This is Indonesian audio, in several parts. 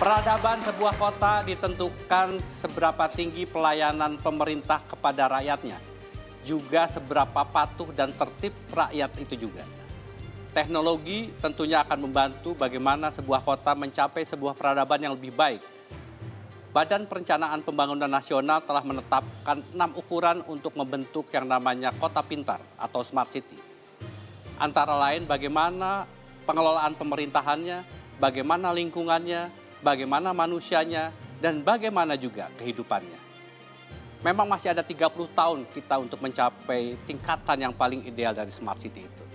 Peradaban sebuah kota ditentukan seberapa tinggi pelayanan pemerintah kepada rakyatnya, juga seberapa patuh dan tertib rakyat itu juga. Teknologi tentunya akan membantu bagaimana sebuah kota mencapai sebuah peradaban yang lebih baik. Badan Perencanaan Pembangunan Nasional telah menetapkan 6 ukuran untuk membentuk yang namanya kota pintar atau smart city. Antara lain bagaimana pengelolaan pemerintahannya, bagaimana lingkungannya, bagaimana manusianya, dan bagaimana juga kehidupannya. Memang masih ada 30 tahun kita untuk mencapai tingkatan yang paling ideal dari smart city itu.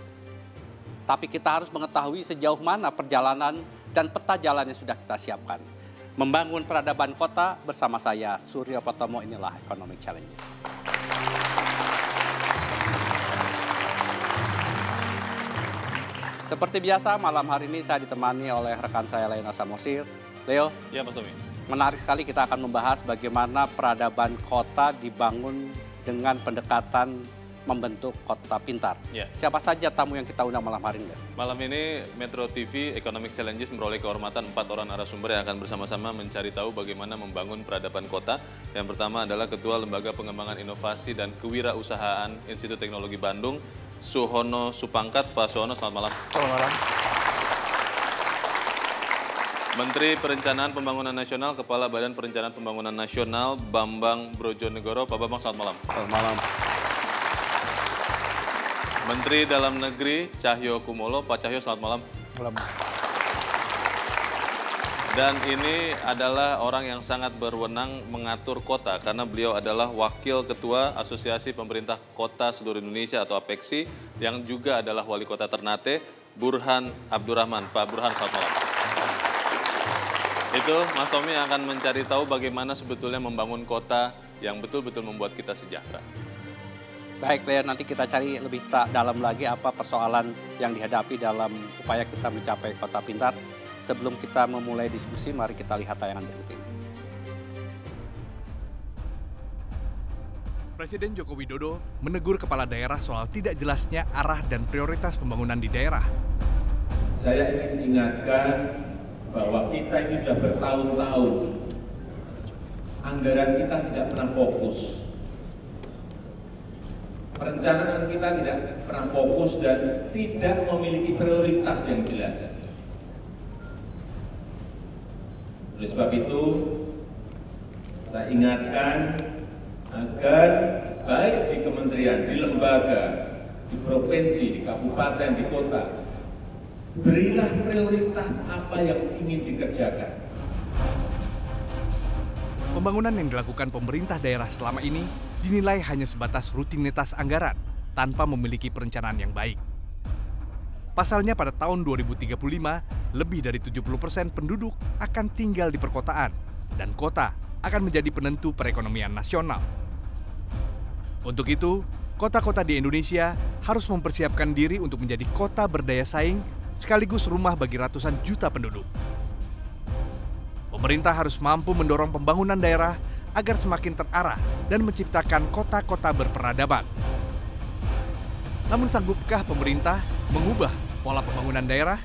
Tapi kita harus mengetahui sejauh mana perjalanan dan peta jalan yang sudah kita siapkan. Membangun peradaban kota bersama saya, Suryo Potomo, inilah Economic Challenges. Seperti biasa, malam hari ini saya ditemani oleh rekan saya Leo Samorsir. Leo, ya Mas Tommy. Menarik sekali kita akan membahas bagaimana peradaban kota dibangun dengan pendekatan membentuk kota pintar. Ya. Siapa saja tamu yang kita undang malam hari ini? Malam ini Metro TV Economic Challenges memperoleh kehormatan 4 orang narasumber yang akan bersama-sama mencari tahu bagaimana membangun peradaban kota. Yang pertama adalah Ketua Lembaga Pengembangan Inovasi dan Kewirausahaan Institut Teknologi Bandung, Suhono Supangkat. Pak Suhono, selamat malam. Selamat malam. Menteri Perencanaan Pembangunan Nasional, Kepala Badan Perencanaan Pembangunan Nasional, Bambang Brojonegoro. Pak Bambang, selamat malam. Selamat malam. Menteri Dalam Negeri, Cahyo Kumolo. Pak Cahyo, selamat malam. Malam. Dan ini adalah orang yang sangat berwenang mengatur kota, karena beliau adalah Wakil Ketua Asosiasi Pemerintah Kota Seluruh Indonesia atau APEKSI, yang juga adalah Wali Kota Ternate, Burhan Abdurrahman. Pak Burhan, selamat malam. Itu Mas Tommy yang akan mencari tahu bagaimana sebetulnya membangun kota yang betul-betul membuat kita sejahtera. Baik, Leo, nanti kita cari lebih dalam lagi apa persoalan yang dihadapi dalam upaya kita mencapai kota pintar. Sebelum kita memulai diskusi, mari kita lihat tayangan berikut ini. Presiden Joko Widodo menegur kepala daerah soal tidak jelasnya arah dan prioritas pembangunan di daerah. Saya ingin ingatkan bahwa kita ini sudah bertahun-tahun, anggaran kita tidak pernah fokus. Perencanaan kita tidak pernah fokus dan tidak memiliki prioritas yang jelas. Oleh sebab itu, saya ingatkan agar baik di kementerian, di lembaga, di provinsi, di kabupaten, di kota, berilah prioritas apa yang ingin dikerjakan. Pembangunan yang dilakukan pemerintah daerah selama ini dinilai hanya sebatas rutinitas anggaran tanpa memiliki perencanaan yang baik. Pasalnya pada tahun 2035, lebih dari 70% penduduk akan tinggal di perkotaan dan kota akan menjadi penentu perekonomian nasional. Untuk itu, kota-kota di Indonesia harus mempersiapkan diri untuk menjadi kota berdaya saing sekaligus rumah bagi ratusan juta penduduk. Pemerintah harus mampu mendorong pembangunan daerah agar semakin terarah dan menciptakan kota-kota berperadaban. Namun sanggupkah pemerintah mengubah pola pembangunan daerah?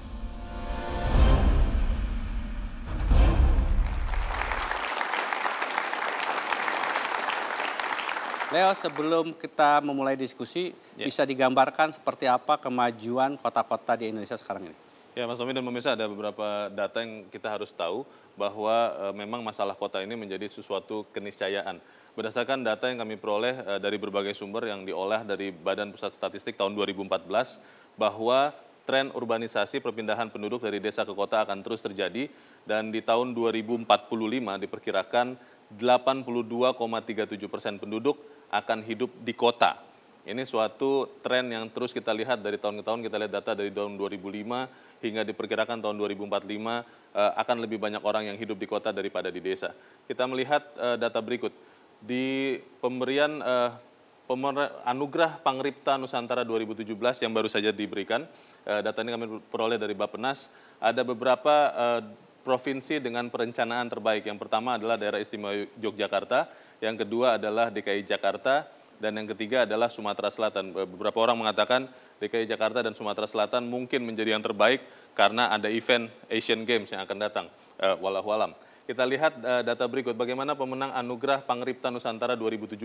Leo, sebelum kita memulai diskusi, bisa digambarkan seperti apa kemajuan kota-kota di Indonesia sekarang ini? Ya, Mas Tommy dan pemirsa, ada beberapa data yang kita harus tahu bahwa memang masalah kota ini menjadi sesuatu keniscayaan. Berdasarkan data yang kami peroleh dari berbagai sumber yang diolah dari Badan Pusat Statistik tahun 2014, bahwa tren urbanisasi perpindahan penduduk dari desa ke kota akan terus terjadi, dan di tahun 2045 diperkirakan 82,37% penduduk akan hidup di kota. Ini suatu tren yang terus kita lihat dari tahun ke tahun. Kita lihat data dari tahun 2005 hingga diperkirakan tahun 2045 akan lebih banyak orang yang hidup di kota daripada di desa. Kita melihat data berikut. Di pemberian Anugerah Pangripta Nusantara 2017 yang baru saja diberikan, data ini kami peroleh dari Bappenas, ada beberapa provinsi dengan perencanaan terbaik. Yang pertama adalah daerah istimewa Yogyakarta, yang kedua adalah DKI Jakarta, dan yang ketiga adalah Sumatera Selatan. Beberapa orang mengatakan DKI Jakarta dan Sumatera Selatan mungkin menjadi yang terbaik karena ada event Asian Games yang akan datang. Wallahualam. Kita lihat data berikut, bagaimana pemenang Anugerah Pangripta Nusantara 2017.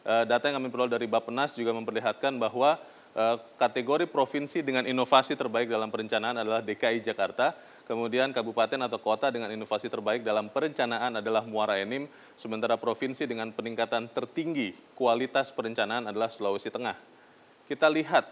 Data yang kami peroleh dari Bappenas juga memperlihatkan bahwa kategori provinsi dengan inovasi terbaik dalam perencanaan adalah DKI Jakarta. Kemudian kabupaten atau kota dengan inovasi terbaik dalam perencanaan adalah Muara Enim. Sementara provinsi dengan peningkatan tertinggi kualitas perencanaan adalah Sulawesi Tengah. Kita lihat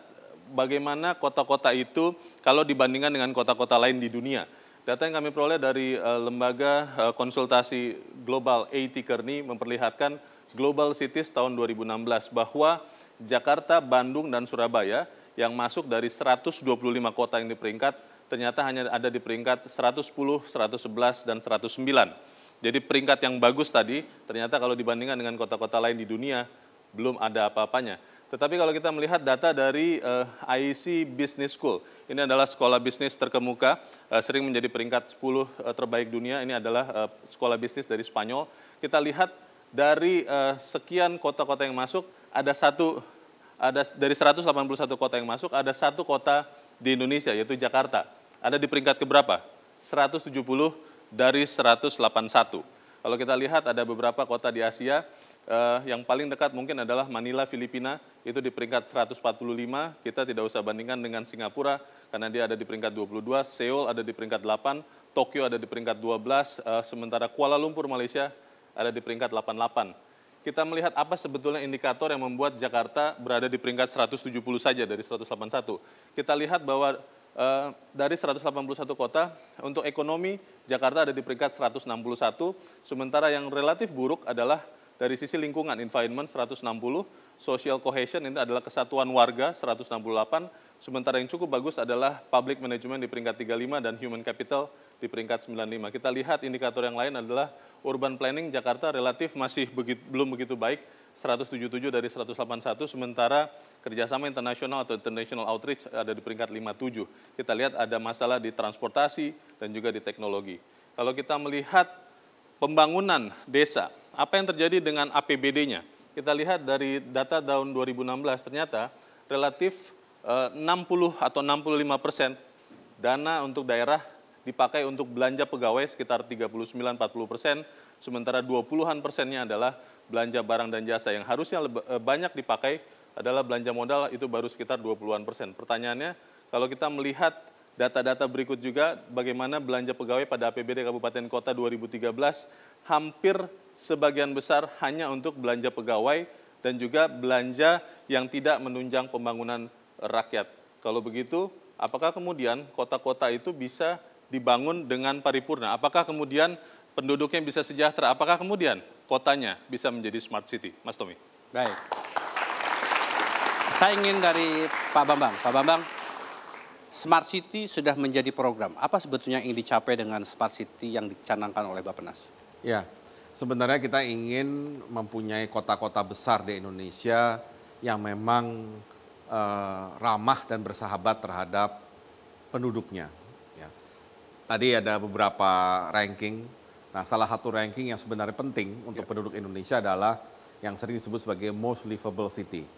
bagaimana kota-kota itu kalau dibandingkan dengan kota-kota lain di dunia. Data yang kami peroleh dari lembaga konsultasi global AT Kearney memperlihatkan Global Cities tahun 2016 bahwa Jakarta, Bandung, dan Surabaya yang masuk dari 125 kota yang diperingkat ternyata hanya ada di peringkat 110, 111, dan 109. Jadi peringkat yang bagus tadi ternyata kalau dibandingkan dengan kota-kota lain di dunia belum ada apa-apanya. Tetapi kalau kita melihat data dari IEC Business School, ini adalah sekolah bisnis terkemuka, sering menjadi peringkat 10 terbaik dunia, ini adalah sekolah bisnis dari Spanyol. Kita lihat dari sekian kota-kota yang masuk, dari 181 kota yang masuk, ada satu kota di Indonesia, yaitu Jakarta. Ada di peringkat keberapa? 170 dari 181. Kalau kita lihat ada beberapa kota di Asia, yang paling dekat mungkin adalah Manila, Filipina, itu di peringkat 145. Kita tidak usah bandingkan dengan Singapura, karena dia ada di peringkat 22. Seoul ada di peringkat 8, Tokyo ada di peringkat 12, sementara Kuala Lumpur, Malaysia ada di peringkat 88. Kita melihat apa sebetulnya indikator yang membuat Jakarta berada di peringkat 170 saja dari 181. Kita lihat bahwa dari 181 kota, untuk ekonomi Jakarta ada di peringkat 161, sementara yang relatif buruk adalah dari sisi lingkungan, environment 160, social cohesion ini adalah kesatuan warga 168, sementara yang cukup bagus adalah public management di peringkat 35 dan human capital di peringkat 95. Kita lihat indikator yang lain adalah urban planning Jakarta relatif masih belum begitu baik, 177 dari 181, sementara kerjasama internasional atau international outreach ada di peringkat 57. Kita lihat ada masalah di transportasi dan juga di teknologi. Kalau kita melihat pembangunan desa, apa yang terjadi dengan APBD-nya? Kita lihat dari data tahun 2016, ternyata relatif 60 atau 65% dana untuk daerah dipakai untuk belanja pegawai sekitar 39-40%, sementara 20-an persennya adalah belanja barang dan jasa. Yang harusnya banyak dipakai adalah belanja modal, itu baru sekitar 20-an persen. Pertanyaannya, kalau kita melihat data-data berikut juga, bagaimana belanja pegawai pada APBD Kabupaten Kota 2013, hampir sebagian besar hanya untuk belanja pegawai dan juga belanja yang tidak menunjang pembangunan rakyat. Kalau begitu, apakah kemudian kota-kota itu bisa dibangun dengan paripurna? Apakah kemudian penduduknya bisa sejahtera? Apakah kemudian kotanya bisa menjadi smart city? Mas Tommy. Baik. Saya ingin dari Pak Bambang. Pak Bambang, smart city sudah menjadi program. Apa sebetulnya yang dicapai dengan smart city yang dicanangkan oleh Bappenas? Ya, sebenarnya kita ingin mempunyai kota-kota besar di Indonesia yang memang ramah dan bersahabat terhadap penduduknya. Ya. Tadi ada beberapa ranking. Nah, salah satu ranking yang sebenarnya penting untuk penduduk Indonesia adalah yang sering disebut sebagai most livable city,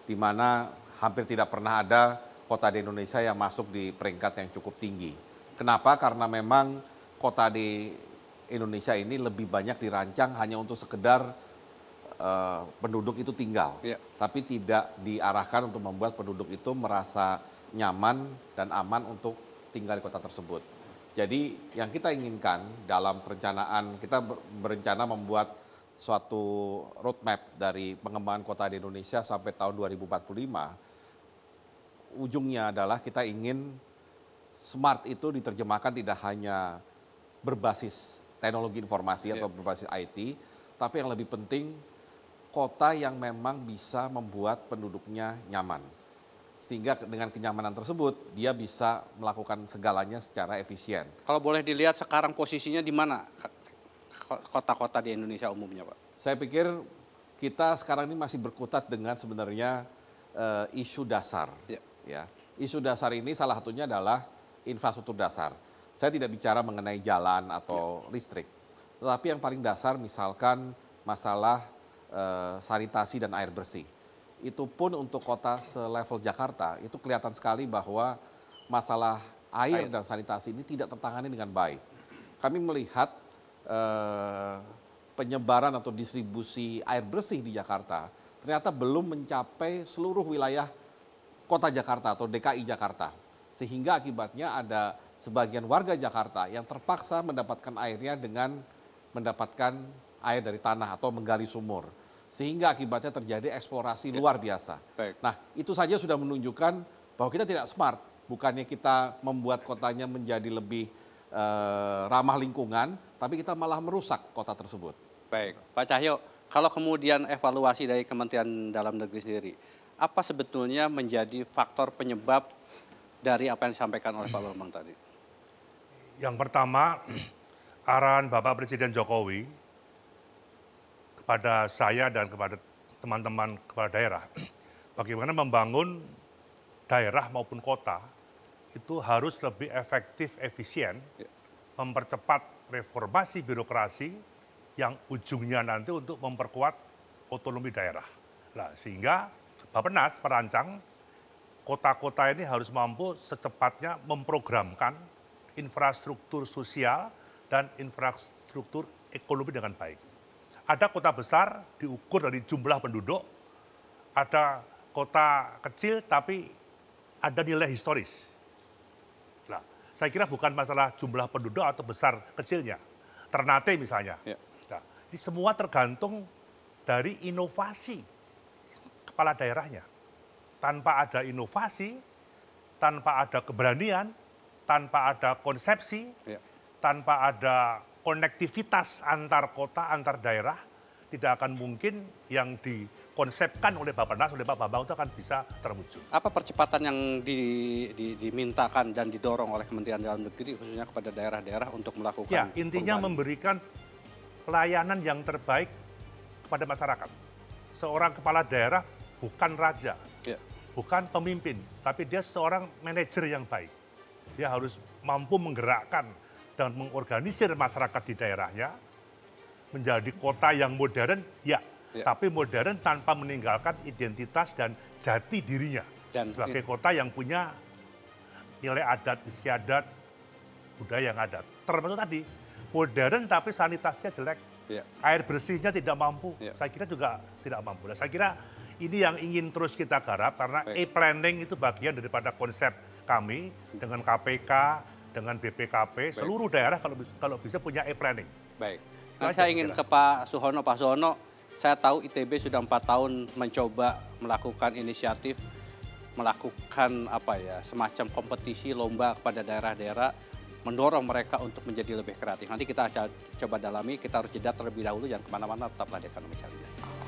di mana hampir tidak pernah ada kota di Indonesia yang masuk di peringkat yang cukup tinggi. Kenapa? Karena memang kota di Indonesia ini lebih banyak dirancang hanya untuk sekedar penduduk itu tinggal, tapi tidak diarahkan untuk membuat penduduk itu merasa nyaman dan aman untuk tinggal di kota tersebut. Jadi yang kita inginkan dalam perencanaan, kita berencana membuat suatu roadmap dari pengembangan kota di Indonesia sampai tahun 2045. Ujungnya adalah kita ingin smart itu diterjemahkan tidak hanya berbasis teknologi informasi atau berbasis IT, tapi yang lebih penting kota yang memang bisa membuat penduduknya nyaman. Sehingga dengan kenyamanan tersebut, dia bisa melakukan segalanya secara efisien. Kalau boleh dilihat sekarang posisinya di mana kota-kota di Indonesia umumnya, Pak? Saya pikir kita sekarang ini masih berkutat dengan sebenarnya isu dasar. Ya. Isu dasar ini salah satunya adalah infrastruktur dasar. Saya tidak bicara mengenai jalan atau listrik. Tetapi yang paling dasar misalkan masalah sanitasi dan air bersih. Itu pun untuk kota selevel Jakarta, itu kelihatan sekali bahwa masalah air dan sanitasi ini tidak tertangani dengan baik. Kami melihat penyebaran atau distribusi air bersih di Jakarta ternyata belum mencapai seluruh wilayah kota Jakarta atau DKI Jakarta. Sehingga akibatnya ada sebagian warga Jakarta yang terpaksa mendapatkan airnya dengan mendapatkan air dari tanah atau menggali sumur. Sehingga akibatnya terjadi eksplorasi luar biasa. Baik. Nah, itu saja sudah menunjukkan bahwa kita tidak smart. Bukannya kita membuat kotanya menjadi lebih ramah lingkungan, tapi kita malah merusak kota tersebut. Baik, Pak Cahyo, kalau kemudian evaluasi dari Kementerian Dalam Negeri sendiri, apa sebetulnya menjadi faktor penyebab dari apa yang disampaikan oleh Pak Bambang tadi? Yang pertama, arahan Bapak Presiden Jokowi kepada saya dan kepada teman-teman kepala daerah, bagaimana membangun daerah maupun kota itu harus lebih efektif, efisien, mempercepat reformasi birokrasi yang ujungnya nanti untuk memperkuat otonomi daerah. Nah, sehingga Bappenas merancang kota-kota ini harus mampu secepatnya memprogramkan infrastruktur sosial dan infrastruktur ekonomi dengan baik. Ada kota besar diukur dari jumlah penduduk, ada kota kecil tapi ada nilai historis. Nah, saya kira bukan masalah jumlah penduduk atau besar kecilnya. Ternate misalnya. Ya. Nah, ini semua tergantung dari inovasi kepala daerahnya. Tanpa ada inovasi, tanpa ada keberanian, tanpa ada konsepsi, tanpa ada konektivitas antar kota, antar daerah, tidak akan mungkin yang dikonsepkan oleh Bappenas, oleh Pak Bambang itu akan bisa terwujud. Apa percepatan yang dimintakan dan didorong oleh Kementerian Dalam Negeri khususnya kepada daerah-daerah untuk melakukan Ya, intinya perubahan? memberikan pelayanan yang terbaik kepada masyarakat. Seorang kepala daerah bukan raja, bukan pemimpin, tapi dia seorang manajer yang baik. Dia harus mampu menggerakkan dan mengorganisir masyarakat di daerahnya menjadi kota yang modern, tapi modern tanpa meninggalkan identitas dan jati dirinya sebagai kota yang punya nilai adat, istiadat, budaya yang adat. Termasuk tadi, modern tapi sanitasinya jelek, air bersihnya tidak mampu, saya kira juga tidak mampu. Nah, saya kira ini yang ingin terus kita garap karena e-planning itu bagian daripada konsep kami dengan KPK, dengan BPKP, seluruh daerah kalau bisa punya e-planning. Baik. Nah, saya ingin ke Pak Suhono. Pak Suhono, saya tahu ITB sudah 4 tahun mencoba melakukan inisiatif, melakukan semacam kompetisi lomba kepada daerah-daerah, mendorong mereka untuk menjadi lebih kreatif. Nanti kita coba dalami, kita harus jeda terlebih dahulu, jangan kemana-mana, tetaplah di Ekonomi Challengers.